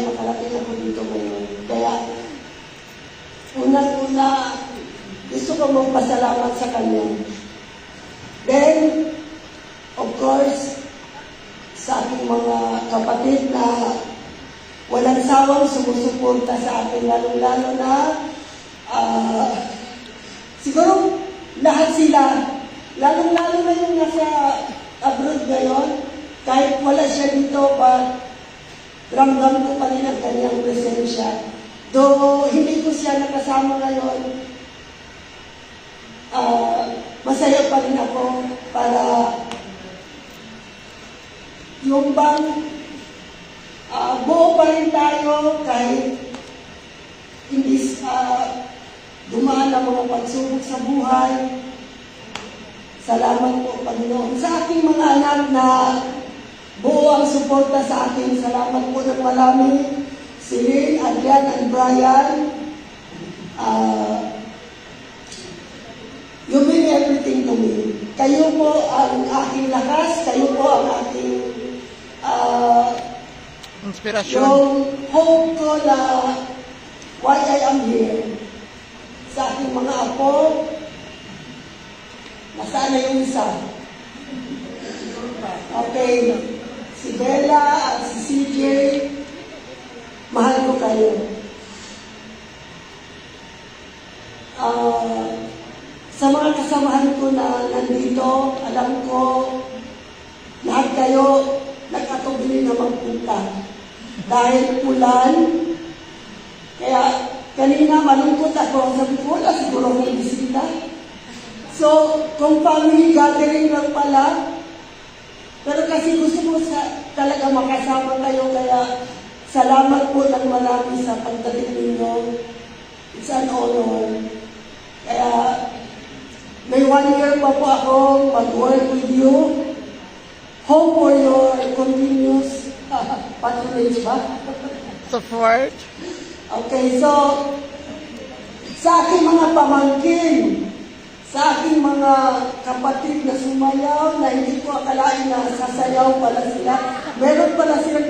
Makarating ako dito ngayon. Kaya, unang-una, gusto ko magpasalamat sa kanya. Then, of course, sa aking mga kapatid na walang sawang sumusuporta sa akin, lalong-lalo na, siguro, lahat sila, lalong-lalo na yung nasa abroad ngayon, kahit wala siya dito, ramdam ko pa rin ang kanyang presensya. Though hindi ko siya nakasama ngayon, masaya pa rin ako para yung bang buo pa rin tayo kahit hindi dumaan ang mga pagsubok sa buhay. Salamat po, Panginoon. Sa aking mga anak na buo ang suporta sa akin. Salamat po ng marami. Si Lynn, Adrian, and Brian. You mean everything to me. Kayo po ang aking lakas. Kayo po ang aking inspirasyon. yung hope ko na why I am here. Sa aking mga apo, nasaan na yung isa? Okay. Si Bella at si CJ, mahal ko kayo. Sa mga kasamahan ko na nandito, alam ko, lahat kayo nag-atubili na magpunta. Dahil ulan, kaya kanina malungkot ako, sabi ko, wala siguro may bisita. So, kung family gathering lang pala, pero kasi gusto ko talaga makasama kayo, kaya salamat po ng marami sa pagdating ninyo. It's an honor. Kaya may 1 year pa po ako mag-work with you. Hope for your continuous patronage ba? Support. Okay, so sa aking mga pamangkin, sa aking mga kapatid na sumayaw, na hindi ko akalain na sasayaw pala sila. Meron pala silang